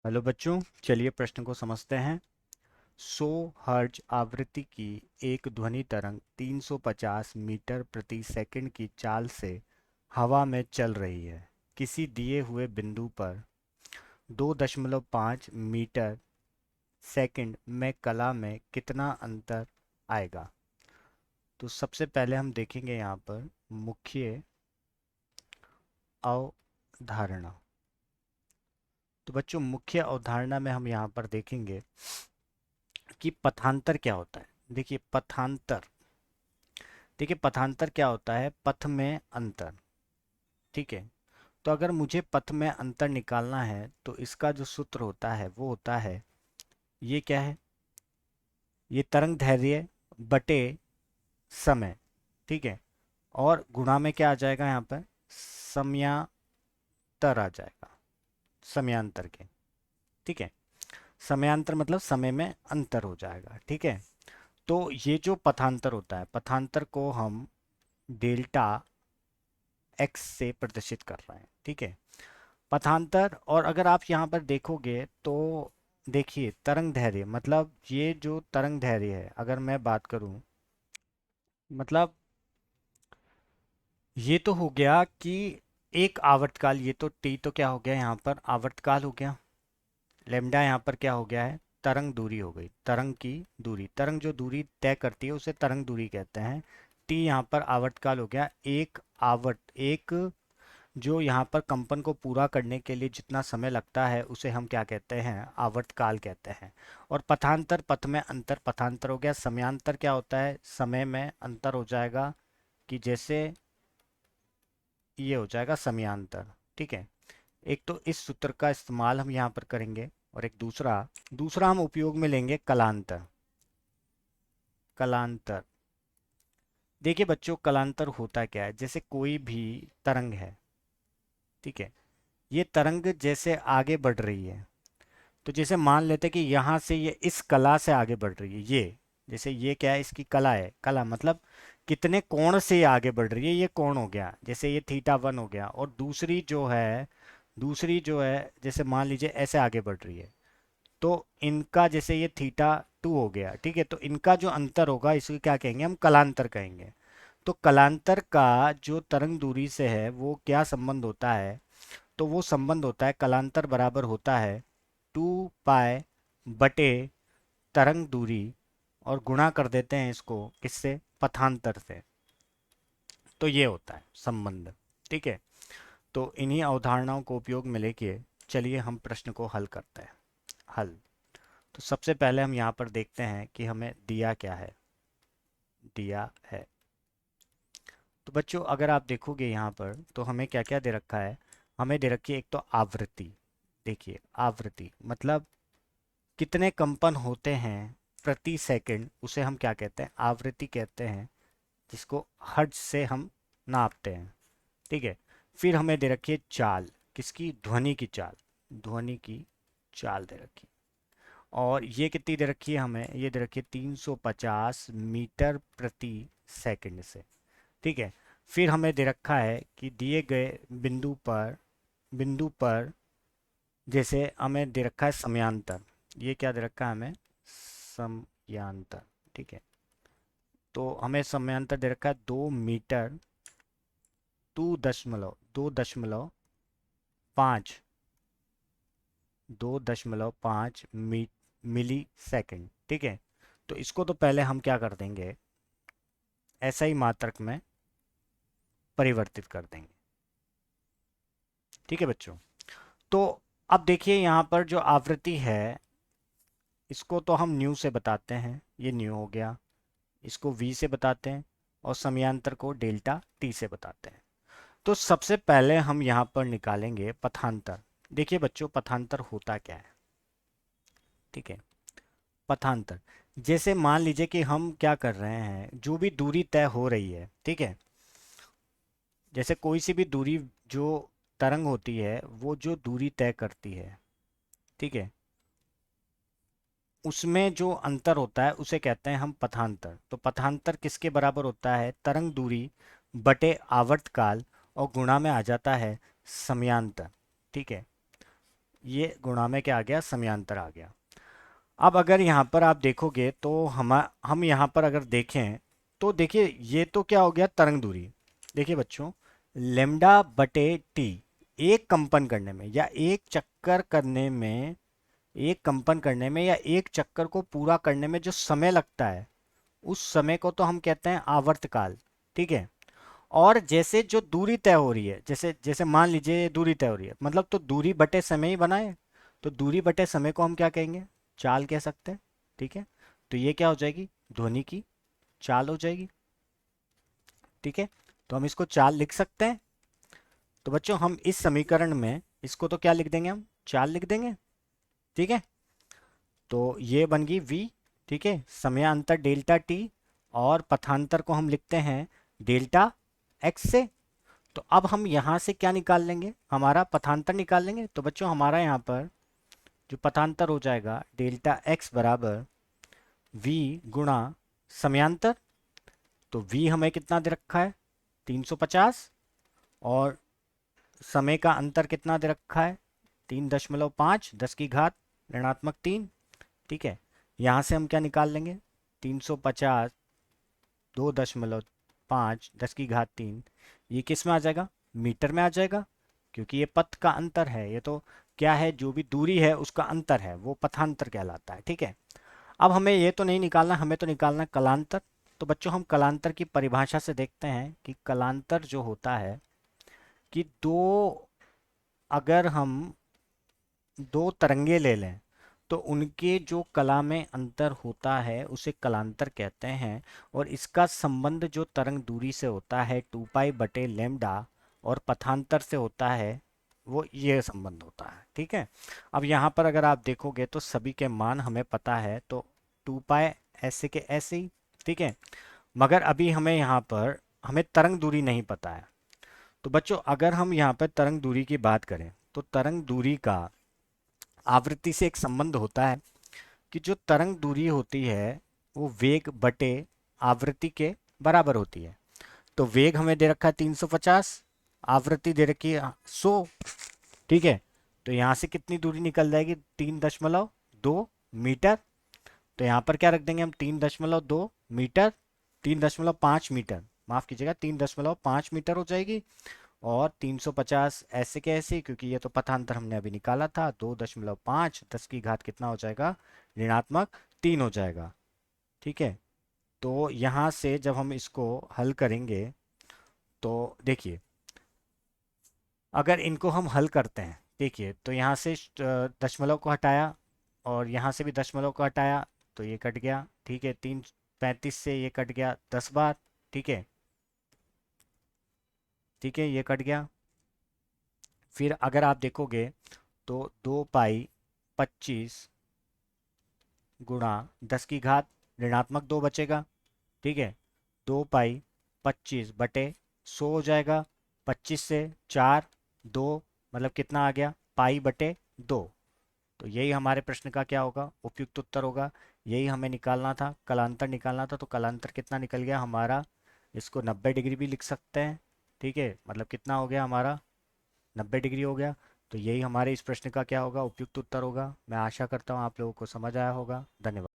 Hello बच्चों, चलिए प्रश्न को समझते हैं। 100 हर्ट्ज आवृत्ति की एक ध्वनि तरंग 350 मीटर प्रति सेकंड की चाल से हवा में चल रही है। किसी दिए हुए बिंदु पर 2.5 मीटर सेकंड में कला में कितना अंतर आएगा। तो सबसे पहले हम देखेंगे यहाँ पर मुख्य अवधारणा। तो बच्चों, मुख्य अवधारणा में हम यहाँ पर देखेंगे कि पथांतर क्या होता है। देखिए पथांतर क्या होता है। पथ में अंतर। ठीक है। तो अगर मुझे पथ में अंतर निकालना है तो इसका जो सूत्र होता है वो होता है, ये क्या है, ये तरंग दैर्ध्य बटे समय। ठीक है। और गुणा में क्या आ जाएगा यहाँ पर, समयांतर आ जाएगा, समयांतर के। ठीक है। समयांतर मतलब समय में अंतर हो जाएगा। ठीक है। तो ये जो पथांतर होता है, पथांतर को हम डेल्टा एक्स से प्रदर्शित कर रहे हैं। ठीक है। पथांतर। और अगर आप यहाँ पर देखोगे तो देखिए तरंग दैर्ध्य मतलब ये जो तरंग दैर्ध्य है, अगर मैं बात करूं, मतलब ये तो हो गया कि एक आवर्तकाल, ये तो टी तो क्या हो गया यहाँ पर, आवर्तकाल हो गया। लेमडा यहाँ पर क्या हो गया है, तरंग दूरी हो गई। तरंग की दूरी, तरंग जो दूरी तय करती है उसे तरंग दूरी कहते हैं। टी यहाँ पर आवर्तकाल हो गया। एक जो यहाँ पर कंपन को पूरा करने के लिए जितना समय लगता है उसे हम क्या कहते हैं, आवर्तकाल कहते हैं। और पथांतर, पथ में अंतर, पथांतर हो गया। समयांतर क्या होता है, समय में अंतर हो जाएगा, कि जैसे ये हो जाएगा समयांतर। ठीक है। एक तो इस सूत्र का इस्तेमाल हम यहाँ पर करेंगे, और एक दूसरा दूसरा हम उपयोग में लेंगे कलांतर। कलांतर। देखिए बच्चों, कलांतर होता क्या है, जैसे कोई भी तरंग है। ठीक है। ये तरंग जैसे आगे बढ़ रही है, तो जैसे मान लेते कि यहाँ से ये इस कला से आगे बढ़ रही है, ये जैसे ये क्या है, इसकी कला है। कला मतलब कितने कोण से ये आगे बढ़ रही है, ये कोण हो गया, जैसे ये थीटा 1 हो गया। और दूसरी जो है जैसे मान लीजिए ऐसे आगे बढ़ रही है, तो इनका जैसे ये थीटा 2 हो गया। ठीक है। तो इनका जो अंतर होगा इसको क्या कहेंगे, हम कलांतर कहेंगे। तो कलांतर का जो तरंग दूरी से है वो क्या संबंध होता है, तो वो संबंध होता है, कलांतर बराबर होता है 2 पाई बटे तरंग दूरी, और गुणा कर देते हैं इसको किससे, पथांतर से। तो ये होता है संबंध। ठीक है। तो इन्हीं अवधारणाओं को उपयोग में लेके चलिए हम प्रश्न को हल करते हैं। हल। तो सबसे पहले हम यहाँ पर देखते हैं कि हमें दिया क्या है। दिया है, तो बच्चों अगर आप देखोगे यहाँ पर तो हमें क्या क्या दे रखा है। हमें दे रखी है एक तो आवृत्ति। देखिए आवृत्ति मतलब कितने कंपन होते हैं प्रति सेकंड, उसे हम क्या कहते हैं, आवृत्ति कहते हैं, जिसको हर्ट्ज से हम नापते हैं। ठीक है। फिर हमें दे रखी है चाल, किसकी, ध्वनि की चाल। ध्वनि की चाल दे रखी। और ये कितनी दे रखी है हमें, ये दे रखी है 350 मीटर प्रति सेकंड से। ठीक है। फिर हमें दे रखा है कि दिए गए बिंदु पर जैसे हमें दे रखा है समयांतर। ये क्या दे रखा है हमें, समयांतर। ठीक है। तो हमें समयांतर दे रखा है 2 मीटर, 2.5 2.5 मिली सेकंड। ठीक है। तो इसको तो पहले हम क्या कर देंगे, ऐसा ही मात्रक में परिवर्तित कर देंगे। ठीक है बच्चों। तो अब देखिए यहाँ पर जो आवृत्ति है इसको तो हम न्यू से बताते हैं, ये न्यू हो गया। इसको वी से बताते हैं, और समयांतर को डेल्टा टी से बताते हैं। तो सबसे पहले हम यहाँ पर निकालेंगे पथांतर। देखिए बच्चों, पथांतर होता क्या है। ठीक है। पथांतर, जैसे मान लीजिए कि हम क्या कर रहे हैं, जो भी दूरी तय हो रही है। ठीक है। जैसे कोई सी भी दूरी, जो तरंग होती है वो जो दूरी तय करती है, ठीक है, उसमें जो अंतर होता है उसे कहते हैं हम पथांतर। तो पथांतर किसके बराबर होता है, तरंग दूरी बटे आवर्तकाल, और गुणा में आ जाता है समयांतर। ठीक है। ये गुणा में क्या आ गया, समयांतर आ गया। अब अगर यहाँ पर आप देखोगे तो हम यहाँ पर अगर देखें तो देखिए ये तो क्या हो गया, तरंग दूरी। देखिए बच्चों, लेमडा बटे टी, एक कंपन करने में या एक चक्कर करने में, एक कंपन करने में या एक चक्कर को पूरा करने में जो समय लगता है, उस समय को तो हम कहते हैं आवर्तकाल। ठीक है। और जैसे जो दूरी तय हो रही है, जैसे जैसे मान लीजिए ये दूरी तय हो रही है, मतलब तो दूरी बटे समय ही बना है, तो दूरी बटे समय को हम क्या कहेंगे, चाल कह सकते हैं। ठीक है। तो ये क्या हो जाएगी, ध्वनि की चाल हो जाएगी। ठीक है। तो हम इसको चाल लिख सकते हैं। तो बच्चों हम इस समीकरण में इसको तो क्या लिख देंगे, हम चाल लिख देंगे। ठीक है। तो ये बन गई v। ठीक है, समयांतर डेल्टा टी, और पथांतर को हम लिखते हैं डेल्टा x से। तो अब हम यहाँ से क्या निकाल लेंगे, हमारा पथांतर निकाल लेंगे। तो बच्चों हमारा यहाँ पर जो पथांतर हो जाएगा, डेल्टा x बराबर v गुणा समयांतर। तो v हमें कितना दे रखा है, 350, और समय का अंतर कितना दे रखा है, 3.5, 10 की घात ऋणात्मक 3। ठीक है। यहाँ से हम क्या निकाल लेंगे, 350 2.5 10 की घात 3, ये किस में आ जाएगा, मीटर में आ जाएगा, क्योंकि ये पथ का अंतर है। ये तो क्या है, जो भी दूरी है उसका अंतर है, वो पथांतर कहलाता है। ठीक है। अब हमें ये तो नहीं निकालना, हमें तो निकालना है कलांतर। तो बच्चों हम कलांतर की परिभाषा से देखते हैं कि कलांतर जो होता है कि अगर हम दो तरंगे ले लें तो उनके जो कला में अंतर होता है उसे कलांतर कहते हैं। और इसका संबंध जो तरंग दूरी से होता है 2 पाई बटे लेमडा, और पथांतर से होता है, वो ये संबंध होता है। ठीक है। अब यहाँ पर अगर आप देखोगे तो सभी के मान हमें पता है, तो 2 पाई ऐसे के ऐसे ही। ठीक है। मगर अभी हमें यहाँ पर हमें तरंग दूरी नहीं पता है। तो बच्चों अगर हम यहाँ पर तरंग दूरी की बात करें तो तरंग दूरी का आवृत्ति से एक संबंध होता है कि जो तरंग दूरी होती है वो वेग बटे आवृत्ति के बराबर होती है। तो वेग हमें दे रखा है 350, आवृत्ति दे रखी है 100। ठीक है। तो यहाँ से कितनी दूरी निकल जाएगी, 3.2 मीटर। तो यहाँ पर क्या रख देंगे हम, 3.2 मीटर, 3.5 मीटर, माफ कीजिएगा, 3.5 मीटर हो जाएगी। और 350 ऐसे के ऐसे, क्योंकि ये तो पथांतर हमने अभी निकाला था, 2.5, 10 की घात कितना हो जाएगा, ऋणात्मक 3 हो जाएगा। ठीक है। तो यहाँ से जब हम इसको हल करेंगे तो देखिए, अगर इनको हम हल करते हैं, देखिए तो यहाँ से दशमलव को हटाया, और यहाँ से भी दशमलव को हटाया, तो ये कट गया। ठीक है, 3 35 से ये कट गया 10 बार। ठीक है। ठीक है, ये कट गया। फिर अगर आप देखोगे तो 2 पाई 25 गुणा 10 की घात ऋणात्मक 2 बचेगा। ठीक है। 2 पाई 25 बटे 100 हो जाएगा। 25 से 4, 2, मतलब कितना आ गया, पाई बटे 2। तो यही हमारे प्रश्न का क्या होगा, उपयुक्त उत्तर होगा। यही हमें निकालना था, कलांतर निकालना था। तो कलांतर कितना निकल गया हमारा, इसको 90 डिग्री भी लिख सकते हैं। ठीक है, मतलब कितना हो गया हमारा, 90 डिग्री हो गया। तो यही हमारे इस प्रश्न का क्या होगा, उपयुक्त उत्तर होगा। मैं आशा करता हूँ आप लोगों को समझ आया होगा। धन्यवाद।